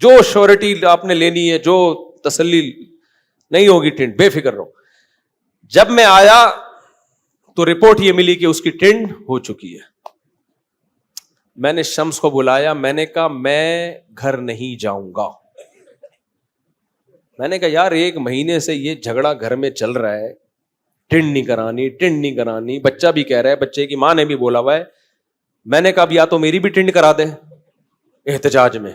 جو شورٹی آپ نے لینی ہے, جو تسلی نہیں ہوگی ٹنڈ, بے فکر رہو. جب میں آیا تو رپورٹ یہ ملی کہ اس کی ٹنڈ ہو چکی ہے. میں نے شمس کو بلایا, میں نے کہا میں گھر نہیں جاؤں گا. میں نے کہا یار 1 مہینے سے یہ جھگڑا گھر میں چل رہا ہے, ٹنڈ نہیں کرانی, ٹنڈ نہیں کرانی, بچہ بھی کہہ رہا ہے, بچے کی ماں نے بھی بولا ہوا ہے. میں نے کہا اب یا تو میری بھی ٹنڈ کرا دے احتجاج میں.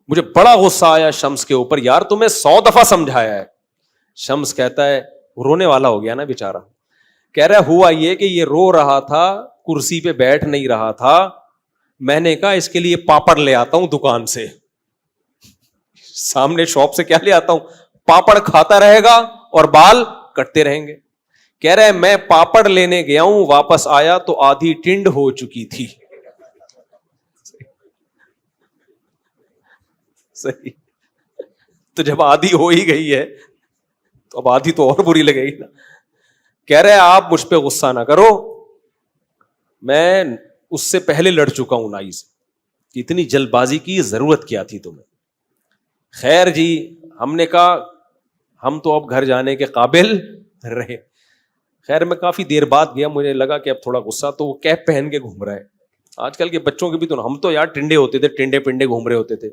مجھے بڑا غصہ آیا شمس کے اوپر, یار تمہیں 100 دفعہ سمجھایا ہے. شمس کہتا ہے, رونے والا ہو گیا نا بیچارہ, کہہ رہا ہوا یہ کہ یہ رو رہا تھا, کرسی پہ بیٹھ نہیں رہا تھا. میں نے کہا اس کے لیے پاپڑ لے آتا ہوں دکان سے, سامنے شاپ سے کیا لے آتا ہوں, پاپڑ کھاتا رہے گا اور بال کٹتے رہیں گے. کہہ رہے میں پاپڑ لینے گیا ہوں, واپس آیا تو آدھی ٹنڈ ہو چکی تھی. صحیح, تو جب آدھی ہو ہی گئی ہے تو اب آدھی تو اور بری لگے گی نا. کہہ رہے آپ مجھ پہ غصہ نہ کرو, میں اس سے پہلے لڑ چکا ہوں نائی سے, اتنی جلد بازی کی ضرورت کیا تھی تمہیں. خیر جی, ہم نے کہا ہم تو اب گھر جانے کے قابل رہے. خیر میں کافی دیر بعد گیا, مجھے لگا کہ اب تھوڑا غصہ, تو وہ کیپ پہن کے گھوم رہا ہے. آج کل کے بچوں کے بھی تو, ہم تو یار ٹنڈے ہوتے تھے, ٹنڈے پنڈے گھوم رہے ہوتے تھے.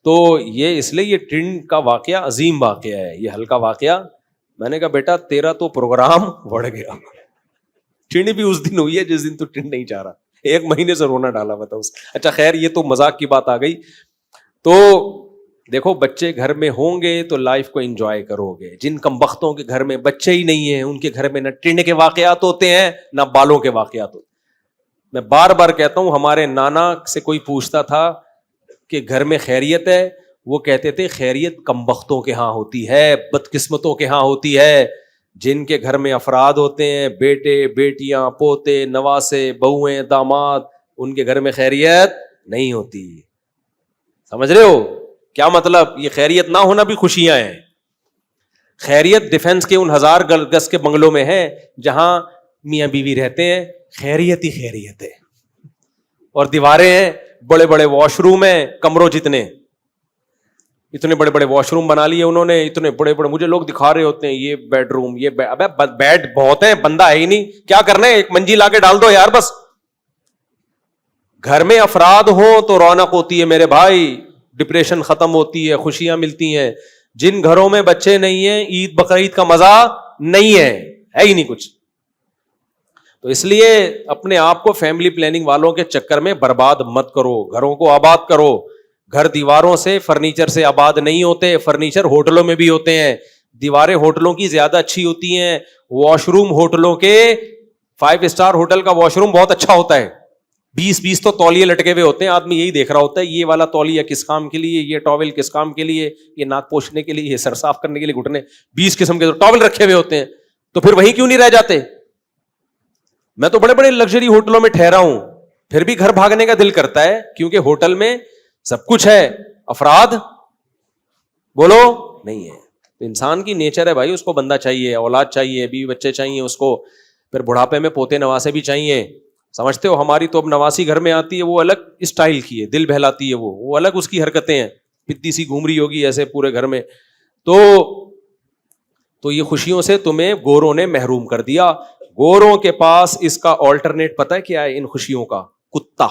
تو یہ اس لیے یہ ٹنڈ کا واقعہ عظیم واقعہ ہے, یہ ہلکا واقعہ. میں نے کہا بیٹا تیرا تو پروگرام بڑھ گیا, ٹنڈ بھی اس دن ہوئی ہے جس دن تو ٹنڈ نہیں چاہ رہا, 1 مہینے سے رونا ڈالا ہوا تھا اس. اچھا خیر یہ تو مذاق کی بات آ گئی. تو دیکھو بچے گھر میں ہوں گے تو لائف کو انجوائے کرو گے. جن کم بختوں کے گھر میں بچے ہی نہیں ہیں, ان کے گھر میں نہ ٹنڈ کے واقعات ہوتے ہیں نہ بالوں کے واقعات ہوتے. میں بار بار کہتا ہوں, ہمارے نانا سے کوئی پوچھتا تھا کہ گھر میں خیریت ہے, وہ کہتے تھے خیریت کم بختوں کے ہاں ہوتی ہے, بدقسمتوں کے ہاں ہوتی ہے. جن کے گھر میں افراد ہوتے ہیں, بیٹے بیٹیاں پوتے نواسے بہویں داماد, ان کے گھر میں خیریت نہیں ہوتی. سمجھ رہے ہو کیا مطلب؟ یہ خیریت نہ ہونا بھی خوشیاں ہیں. خیریت ڈیفنس کے ان 1000 گز کے بنگلوں میں ہے جہاں میاں بیوی رہتے ہیں, خیریت ہی خیریت ہے. اور دیواریں ہیں, بڑے بڑے واش روم ہیں, کمروں جتنے, اتنے بڑے بڑے واش روم بنا لیے انہوں نے, اتنے بڑے بڑے. مجھے لوگ دکھا رہے ہوتے ہیں یہ بیڈ روم, یہ ابے بیڈ بہت ہیں, بندہ ہے ہی نہیں, کیا کرنا ہے, 1 منجی لا کے ڈال دو یار بس. گھر میں افراد ہوں تو رونق ہوتی ہے میرے بھائی, ڈپریشن ختم ہوتی ہے, خوشیاں ملتی ہیں. جن گھروں میں بچے نہیں ہیں, عید بقرعید کا مزہ نہیں ہے ہی نہیں کچھ. تو اس لیے اپنے آپ کو فیملی پلاننگ والوں کے چکر میں برباد مت کرو, گھروں کو آباد کرو. گھر دیواروں سے فرنیچر سے آباد نہیں ہوتے, فرنیچر ہوٹلوں میں بھی ہوتے ہیں. دیواریں ہوٹلوں کی زیادہ اچھی ہوتی ہیں, واش روم ہوٹلوں کے 5 اسٹار ہوٹل کا واش روم بہت اچھا ہوتا ہے. 20 تو تولیے لٹکے ہوئے ہوتے ہیں, آدمی یہی دیکھ رہا ہوتا ہے یہ والا تولیہ کس کام کے لیے, یہ ٹاول کس کام کے لیے, یہ ناک پوچھنے کے لیے, یہ سر صاف کرنے کے لیے, گھٹنے, 20 قسم کے ٹاول رکھے ہوئے ہوتے ہیں. تو پھر وہیں کیوں نہیں رہ جاتے؟ میں تو بڑے بڑے لگژری ہوٹلوں میں ٹھہرا ہوں, پھر بھی گھر بھاگنے کا دل کرتا ہے, کیونکہ ہوٹل میں سب کچھ ہے, افراد بولو نہیں ہے. تو انسان کی نیچر ہے بھائی, اس کو بندہ چاہیے, اولاد چاہیے, بیوی بچے چاہیے اس کو, پھر بڑھاپے میں پوتے نواسے بھی چاہیے. سمجھتے ہو ہماری تو اب نواسی گھر میں آتی ہے, وہ الگ اسٹائل کی ہے, دل بہلاتی ہے, وہ الگ اس کی حرکتیں ہیں, پتی سی گھوم رہی ہوگی ایسے پورے گھر میں. تو یہ خوشیوں سے تمہیں گوروں نے محروم کر دیا. گوروں کے پاس اس کا آلٹرنیٹ پتہ ہے کیا ہے ان خوشیوں کا؟ کتا.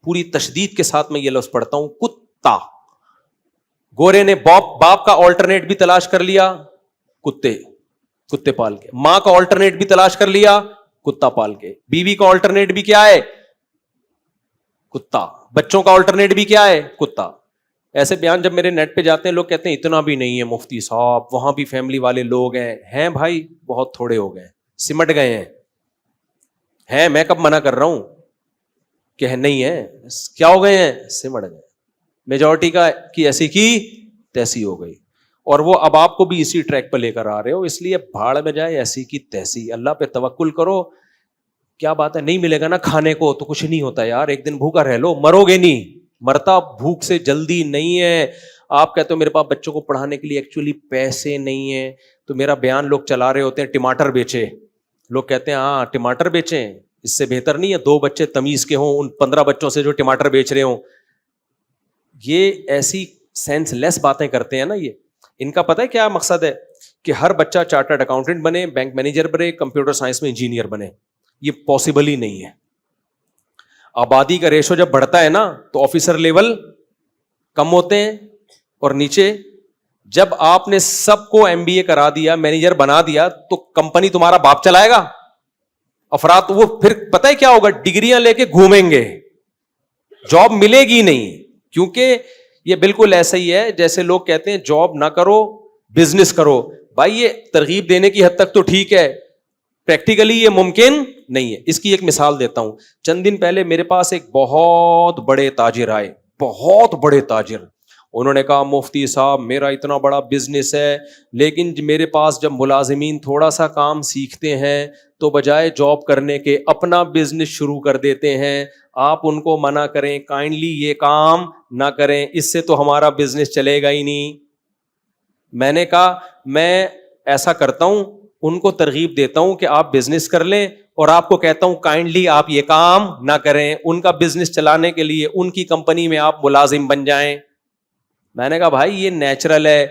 پوری تشدید کے ساتھ میں یہ لفظ پڑھتا ہوں, کتا. گورے نے باپ کا آلٹرنیٹ بھی تلاش کر لیا, کتے پال کے. ماں کا آلٹرنیٹ بھی تلاش کر لیا, کتا پال کے. بیوی کا آلٹرنیٹ بھی کیا ہے؟ کتا. بچوں کا آلٹرنیٹ بھی کیا ہے؟ کتا. ایسے بیان جب میرے نیٹ پہ جاتے ہیں لوگ کہتے ہیں اتنا بھی نہیں ہے مفتی صاحب, وہاں بھی فیملی والے لوگ ہیں بھائی, بہت تھوڑے ہو گئے, سمٹ گئے ہیں. میں کب منع کر رہا ہوں کہ نہیں ہے, کیا ہو گئے ہیں؟ سمٹ گئے. میجورٹی کی ایسی کی تیسی ہو گئی, اور وہ اب آپ کو بھی اسی ٹریک پہ لے کر آ رہے ہو. اس لیے بھاڑ میں جائے ایسی کی تیسی, اللہ پہ توکل کرو. کیا بات ہے, نہیں ملے گا نا کھانے کو تو کچھ نہیں ہوتا یار, ایک دن بھوکا رہ لو, مرو گے نہیں. مرتا بھوک سے جلدی نہیں ہے. آپ کہتے ہو میرے پاس بچوں کو پڑھانے کے لیے ایکچولی پیسے نہیں ہیں, تو میرا بیان لوگ چلا رہے ہوتے ہیں ٹماٹر بیچے. لوگ کہتے ہیں ہاں ٹماٹر بیچیں, اس سے بہتر نہیں ہے 2 بچے تمیز کے ہوں ان 15 بچوں سے جو ٹماٹر بیچ رہے ہوں. یہ ایسی سینس لیس باتیں کرتے ہیں نا, یہ ان کا پتہ ہے کیا مقصد ہے, کہ ہر بچہ چارٹرڈ اکاؤنٹنٹ بنے, بینک مینیجر بنے, کمپیوٹر سائنس میں انجینئر بنے. یہ پاسبل ہی نہیں ہے. آبادی کا ریشو جب بڑھتا ہے نا تو آفیسر لیول کم ہوتے ہیں, اور نیچے جب آپ نے سب کو ایم بی اے کرا دیا, مینیجر بنا دیا, تو کمپنی تمہارا باپ چلائے گا. افراد وہ پھر پتہ ہے کیا ہوگا, ڈگریاں لے کے گھومیں گے, جاب ملے گی نہیں. کیونکہ یہ بالکل ایسا ہی ہے جیسے لوگ کہتے ہیں جاب نہ کرو بزنس کرو. بھائی یہ ترغیب دینے کی حد تک تو ٹھیک ہے, پریکٹیکلی یہ ممکن نہیں ہے. اس کی ایک مثال دیتا ہوں. چند دن پہلے میرے پاس ایک بہت بڑے تاجر آئے, بہت بڑے تاجر. انہوں نے کہا مفتی صاحب میرا اتنا بڑا بزنس ہے, لیکن میرے پاس جب ملازمین تھوڑا سا کام سیکھتے ہیں تو بجائے جاب کرنے کے اپنا بزنس شروع کر دیتے ہیں. آپ ان کو منع کریں کائنڈلی یہ کام نہ کریں, اس سے تو ہمارا بزنس چلے گا ہی نہیں. میں نے کہا میں ایسا کرتا ہوں, ان کو ترغیب دیتا ہوں کہ آپ بزنس کر لیں, اور آپ کو کہتا ہوں کائنڈلی آپ یہ کام نہ کریں. ان کا بزنس چلانے کے لیے ان کی کمپنی میں آپ ملازم بن جائیں. میں نے کہا بھائی یہ نیچرل ہے,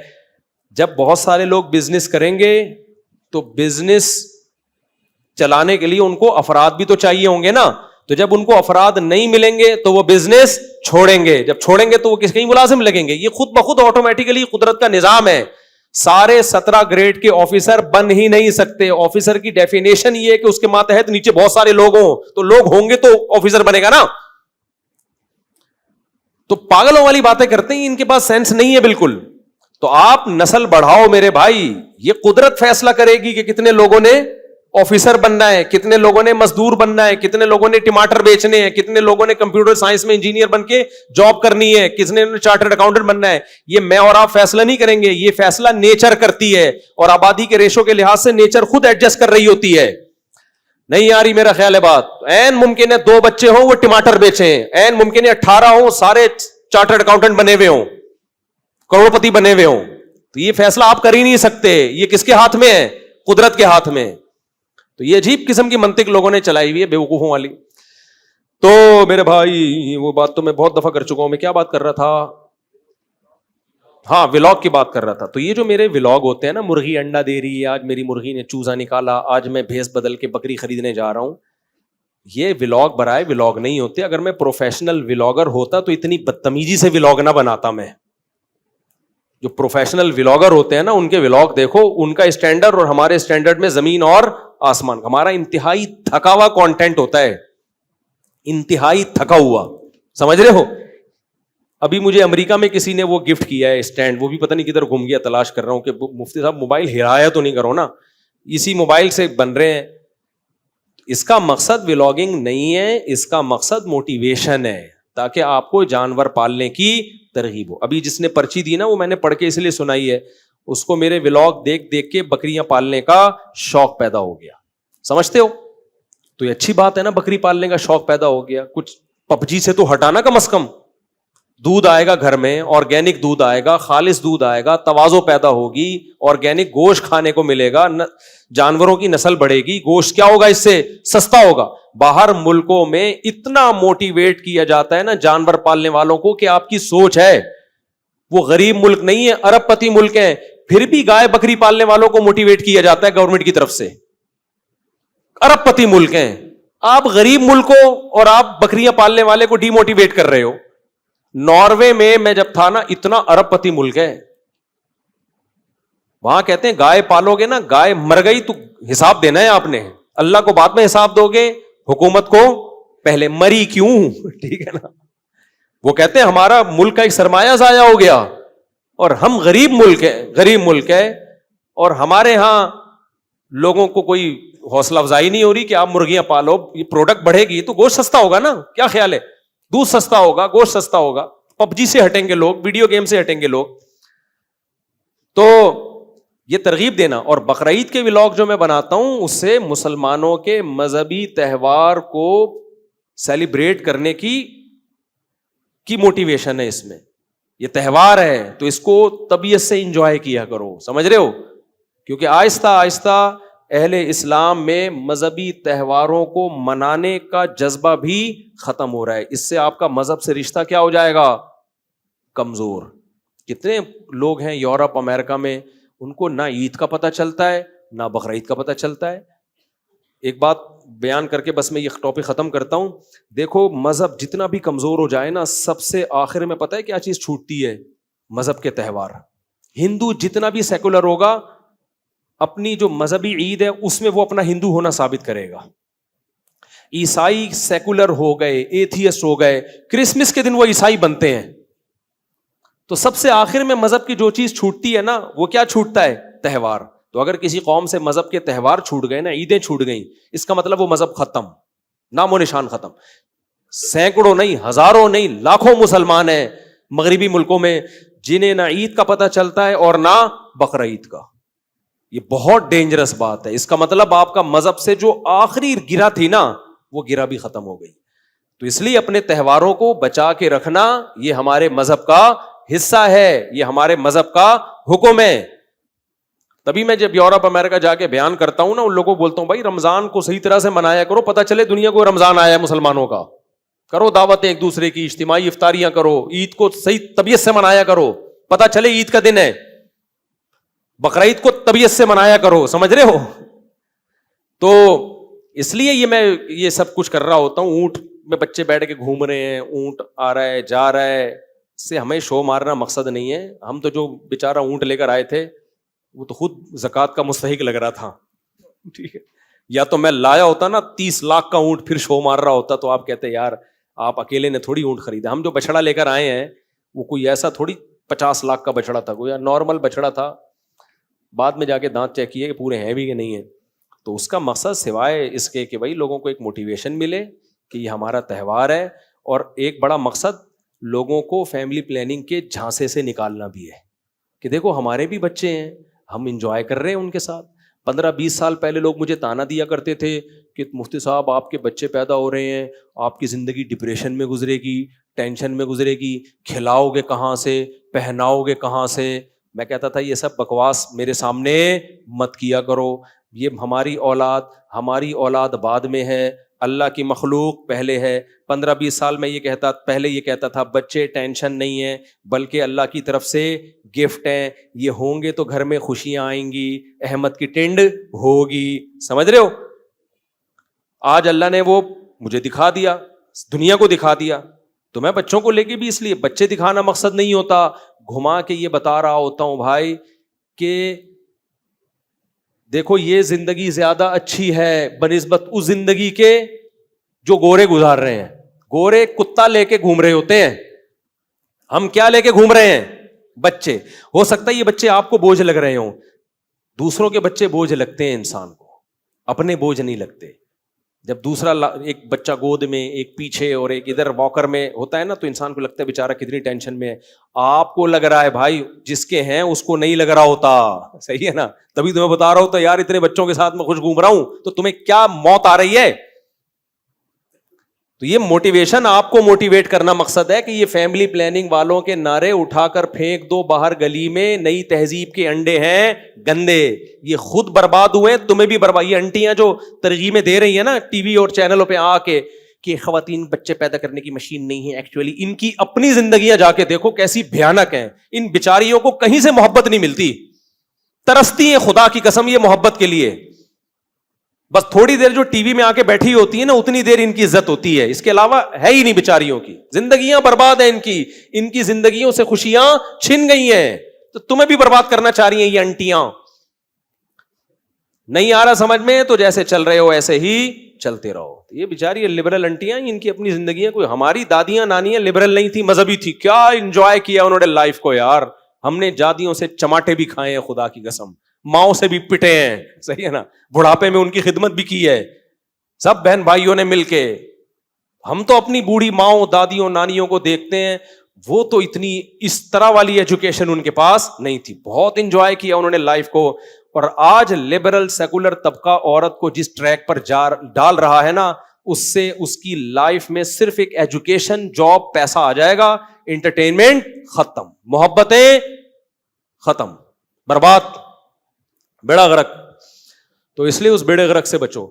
جب بہت سارے لوگ بزنس کریں گے تو بزنس چلانے کے لیے ان کو افراد بھی تو چاہیے ہوں گے نا. تو جب ان کو افراد نہیں ملیں گے تو وہ بزنس چھوڑیں گے, جب چھوڑیں گے تو وہ کہیں ملازم لگیں گے. یہ خود بخود آٹومیٹیکلی قدرت کا نظام ہے. سارے 17 گریڈ کے آفیسر بن ہی نہیں سکتے. آفیسر کی ڈیفینیشن یہ ہے کہ اس کے ماتحت نیچے بہت سارے لوگ ہوں, تو لوگ ہوں گے تو آفیسر بنے گا نا. تو پاگلوں والی باتیں کرتے ہیں, ان کے پاس سینس نہیں ہے بالکل. تو آپ نسل بڑھاؤ میرے بھائی, یہ قدرت فیصلہ کرے گی کہ کتنے لوگوں نے آفیسر بننا ہے, کتنے لوگوں نے مزدور بننا ہے, کتنے لوگوں نے ٹماٹر بیچنے ہیں, کتنے لوگوں نے کمپیوٹر سائنس میں انجینئر بن کے جاب کرنی ہے, کتنے نے چارٹرڈ اکاؤنٹنٹ بننا ہے. یہ میں اور آپ فیصلہ نہیں کریں گے, یہ فیصلہ نیچر کرتی ہے, اور آبادی کے ریشو کے لحاظ سے نیچر خود ایڈجسٹ کر رہی ہوتی ہے. نہیں آ رہی میرا خیال ہے بات. این ممکن ہے 2 بچے ہوں وہ ٹماٹر بیچیں, این ممکن ہے 18 ہوں سارے چارٹرڈ اکاؤنٹنٹ بنے ہوئے ہوں, کروڑ پتی بنے ہوئے ہوں. تو یہ فیصلہ آپ کر ہی نہیں سکتے. یہ کس کے ہاتھ میں ہے؟ قدرت کے ہاتھ میں. تو یہ عجیب قسم کی منطق لوگوں نے چلائی ہوئی ہے بیوقوفوں والی. تو میرے بھائی وہ بات تو میں بہت دفعہ کر چکا ہوں. میں کیا بات کر رہا تھا؟ ہاں ولاگ کی بات کر رہا تھا. تو یہ جو میرے ولاگ ہوتے ہیں نا, مرغی انڈا دے رہی ہے, آج میری مرغی نے چوزا نکالا, آج میں بھینس بدل کے بکری خریدنے جا رہا ہوں, یہ ولاگ برائے ولاگ نہیں ہوتے. اگر میں پروفیشنل ولاگر ہوتا تو اتنی بدتمیزی سے ولاگ نہ بناتا. میں جو پروفیشنل ولاگر ہوتے ہیں نا ان کے ولاگ دیکھو, ان کا اسٹینڈرڈ اور ہمارے اسٹینڈرڈ میں زمین اور آسمان. ہمارا انتہائی تھکا ہوا کانٹینٹ ہوتا ہے, انتہائی تھکا ہوا, سمجھ رہے ہو. ابھی مجھے امریکہ میں کسی نے وہ گفٹ کیا ہے اسٹینڈ, وہ بھی پتہ نہیں کدھر گھوم گیا, تلاش کر رہا ہوں کہ مفتی صاحب موبائل ہرایا تو نہیں کرو نا, اسی موبائل سے بن رہے ہیں. اس کا مقصد ولاگنگ نہیں ہے, اس کا مقصد موٹیویشن ہے, تاکہ آپ کو جانور پالنے کی ترغیب ہو. ابھی جس نے پرچی دی نا وہ میں نے پڑھ کے اس لیے سنائی ہے, اس کو میرے ولاگ دیکھ دیکھ کے بکریاں پالنے کا شوق پیدا ہو گیا. سمجھتے ہو؟ تو یہ اچھی بات ہے نا, بکری پالنے کا شوق پیدا ہو گیا. کچھ پبجی سے تو ہٹانا کم از کم. دودھ آئے گا گھر میں, آرگینک دودھ آئے گا, خالص دودھ آئے گا, توازو پیدا ہوگی, آرگینک گوشت کھانے کو ملے گا, جانوروں کی نسل بڑھے گی, گوشت کیا ہوگا اس سے سستا ہوگا. باہر ملکوں میں اتنا موٹیویٹ کیا جاتا ہے نا جانور پالنے والوں کو کہ آپ کی سوچ ہے, وہ غریب ملک نہیں ہے, ارب پتی ملک ہیں, پھر بھی گائے بکری پالنے والوں کو موٹیویٹ کیا جاتا ہے گورنمنٹ کی طرف سے. ارب پتی ملک ہیں, آپ غریب ملک ہو اور آپ بکریاں پالنے والے کو ڈی موٹیویٹ کر رہے ہو. ناروے میں جب تھا نا, اتنا ارب پتی ملک ہے, وہاں کہتے ہیں گائے پالو گے نا, گائے مر گئی تو حساب دینا ہے آپ نے, اللہ کو بعد میں حساب دو گے, حکومت کو پہلے. مری کیوں؟ ٹھیک ہے نا. وہ کہتے ہیں ہمارا ملک کا ایک سرمایہ ضائع ہو گیا, اور ہم غریب ملک ہے, اور ہمارے ہاں لوگوں کو کوئی حوصلہ افزائی نہیں ہو رہی کہ آپ مرغیاں پالو, یہ پروڈکٹ بڑھے گی تو گوشت سستا ہوگا نا. کیا خیال ہے؟ دودھ سستا ہوگا, گوشت سستا ہوگا, پب جی سے ہٹیں گے لوگ, ویڈیو گیم سے ہٹیں گے لوگ. تو یہ ترغیب دینا. اور بقرعید کے ولاگ جو میں بناتا ہوں اس سے مسلمانوں کے مذہبی تہوار کو سیلیبریٹ کرنے کی موٹیویشن ہے. اس میں یہ تہوار ہے تو اس کو طبیعت سے انجوائے کیا کرو, سمجھ رہے ہو. کیونکہ آہستہ آہستہ اہل اسلام میں مذہبی تہواروں کو منانے کا جذبہ بھی ختم ہو رہا ہے. اس سے آپ کا مذہب سے رشتہ کیا ہو جائے گا؟ کمزور. کتنے لوگ ہیں یورپ امریکہ میں, ان کو نہ عید کا پتہ چلتا ہے نہ بقرعید کا پتہ چلتا ہے. ایک بات بیان کر کے بس میں یہ ٹاپک ختم کرتا ہوں. دیکھو مذہب جتنا بھی کمزور ہو جائے نا, سب سے آخر میں پتہ ہے کیا چیز چھوٹتی ہے؟ مذہب کے تہوار. ہندو جتنا بھی سیکولر ہوگا, اپنی جو مذہبی عید ہے اس میں وہ اپنا ہندو ہونا ثابت کرے گا. عیسائی سیکولر ہو گئے, ایتھیسٹ ہو گئے, کرسمس کے دن وہ عیسائی بنتے ہیں. تو سب سے آخر میں مذہب کی جو چیز چھوٹتی ہے نا, وہ کیا چھوٹتا ہے؟ تہوار. تو اگر کسی قوم سے مذہب کے تہوار چھوٹ گئے نا, عیدیں چھوٹ گئیں, اس کا مطلب وہ مذہب ختم, نام و نشان ختم. سینکڑوں نہیں, ہزاروں نہیں, لاکھوں مسلمان ہیں مغربی ملکوں میں جنہیں نہ عید کا پتہ چلتا ہے اور نہ بقرعید کا. یہ بہت ڈینجرس بات ہے. اس کا مطلب آپ کا مذہب سے جو آخری گرہ تھی نا, وہ گرہ بھی ختم ہو گئی. تو اس لیے اپنے تہواروں کو بچا کے رکھنا یہ ہمارے مذہب کا حصہ ہے, یہ ہمارے مذہب کا حکم ہے. تبھی میں جب یورپ امریکہ جا کے بیان کرتا ہوں نا, ان لوگوں کو بولتا ہوں بھائی رمضان کو صحیح طرح سے منایا کرو, پتہ چلے دنیا کو رمضان آیا ہے مسلمانوں کا. کرو دعوتیں ایک دوسرے کی, اجتماعی افطاریاں کرو, عید کو صحیح طبیعت سے منایا کرو, پتہ چلے عید کا دن ہے. بقرعید کو طبیعت سے منایا کرو, سمجھ رہے ہو؟ تو اس لیے میں یہ سب کچھ کر رہا ہوتا ہوں. اونٹ میں بچے بیٹھ کے گھوم رہے ہیں, اونٹ آ رہا ہے جا رہا ہے, سے ہمیں شو مارنا مقصد نہیں ہے. ہم تو جو بیچارہ اونٹ لے کر آئے تھے وہ تو خود زکوٰۃ کا مستحق لگ رہا تھا, ٹھیک ہے. یا تو میں لایا ہوتا نا 30 لاکھ کا اونٹ, پھر شو مار رہا ہوتا, تو آپ کہتے یار آپ اکیلے نے تھوڑی اونٹ خریدا. ہم جو بچڑا لے کر آئے ہیں وہ کوئی ایسا تھوڑی 50 لاکھ کا بچڑا تھا, کوئی نارمل بچڑا تھا. بعد میں جا کے دانت چیک کیے کہ پورے ہیں بھی کہ نہیں ہیں. تو اس کا مقصد سوائے اس کے کہ بھائی لوگوں کو ایک موٹیویشن ملے کہ یہ ہمارا تہوار ہے, اور ایک بڑا مقصد لوگوں کو فیملی پلاننگ کے جھانسے سے نکالنا بھی ہے کہ دیکھو ہمارے بھی بچے ہیں, ہم انجوائے کر رہے ہیں ان کے ساتھ. 15-20 سال پہلے لوگ مجھے تانا دیا کرتے تھے کہ مفتی صاحب آپ کے بچے پیدا ہو رہے ہیں, آپ کی زندگی ڈپریشن میں گزرے گی, ٹینشن میں گزرے گی, کھلاؤ گے کہاں سے, پہناؤ گے کہاں سے. میں کہتا تھا یہ سب بکواس میرے سامنے مت کیا کرو. یہ ہماری اولاد بعد میں ہے, اللہ کی مخلوق پہلے ہے. 15-20 سال میں پہلے یہ کہتا تھا بچے ٹینشن نہیں ہے بلکہ اللہ کی طرف سے گفٹ ہیں, یہ ہوں گے تو گھر میں خوشیاں آئیں گی, احمد کی ٹنڈ ہوگی. سمجھ رہے ہو؟ آج اللہ نے وہ مجھے دکھا دیا, دنیا کو دکھا دیا. تو میں بچوں کو لے کے بھی اس لیے, بچے دکھانا مقصد نہیں ہوتا, گھما کے یہ بتا رہا ہوتا ہوں بھائی کہ دیکھو یہ زندگی زیادہ اچھی ہے بنسبت اس زندگی کے جو گورے گزار رہے ہیں. گورے کتا لے کے گھوم رہے ہوتے ہیں, ہم کیا لے کے گھوم رہے ہیں؟ بچے. ہو سکتا ہے یہ بچے آپ کو بوجھ لگ رہے ہوں, دوسروں کے بچے بوجھ لگتے ہیں انسان کو, اپنے بوجھ نہیں لگتے. جب دوسرا ایک بچہ گود میں, ایک پیچھے اور ایک ادھر واکر میں ہوتا ہے نا, تو انسان کو لگتا ہے بیچارہ کتنی ٹینشن میں ہے. آپ کو لگ رہا ہے بھائی, جس کے ہیں اس کو نہیں لگ رہا ہوتا. صحیح ہے نا؟ تبھی تمہیں بتا رہا ہوتا یار اتنے بچوں کے ساتھ میں خوش گھوم رہا ہوں, تو تمہیں کیا موت آ رہی ہے. تو یہ موٹیویشن, آپ کو موٹیویٹ کرنا مقصد ہے کہ یہ فیملی پلاننگ والوں کے نعرے اٹھا کر پھینک دو باہر گلی میں. نئی تہذیب کے انڈے ہیں گندے, یہ خود برباد ہوئے, تمہیں بھی برباد. یہ انٹیاں جو ترغیبیں دے رہی ہیں نا ٹی وی اور چینلوں پہ آ کے کہ خواتین بچے پیدا کرنے کی مشین نہیں ہے, ایکچولی ان کی اپنی زندگیاں جا کے دیکھو کیسی بھیانک ہیں. ان بیچاریوں کو کہیں سے محبت نہیں ملتی, ترستی ہیں خدا کی قسم یہ محبت کے لیے. بس تھوڑی دیر جو ٹی وی میں آ کے بیٹھی ہوتی ہے نا, اتنی دیر ان کی عزت ہوتی ہے, اس کے علاوہ ہے ہی نہیں بیچاریوں کی. زندگیاں برباد ہیں ان کی زندگیوں سے خوشیاں چھن گئی ہیں. تو تمہیں بھی برباد کرنا چاہ رہی ہیں یہ انٹیاں. نہیں آ رہا سمجھ میں تو جیسے چل رہے ہو ایسے ہی چلتے رہو. یہ بیچاری لبرل انٹیاں, ان کی اپنی زندگیاں. کوئی ہماری دادیاں نانیاں لبرل نہیں تھی, مذہبی تھی, کیا انجوائے کیا انہوں نے لائف کو یار. ہم نے جادیوں سے چماٹے بھی کھائے ہیں خدا کی قسم, ماؤں سے بھی پٹے ہیں. صحیح ہے نا؟ بڑھاپے میں ان کی خدمت بھی کی ہے, سب بہن بھائیوں نے مل کے. ہم تو اپنی بوڑھی ماؤں دادیوں نانیوں کو دیکھتے ہیں, وہ تو اتنی اس طرح والی ایجوکیشن ان کے پاس نہیں تھی. بہت انجوائے کیا انہوں نے لائف کو. اور آج لبرل سیکولر طبقہ عورت کو جس ٹریک پر ڈال رہا ہے نا, اس سے اس کی لائف میں صرف ایک ایجوکیشن, جاب, پیسہ آ جائے گا, انٹرٹینمنٹ ختم, محبتیں ختم, برباد, بیڑا غرق. تو اس لیے اس بیڑے غرق سے بچو.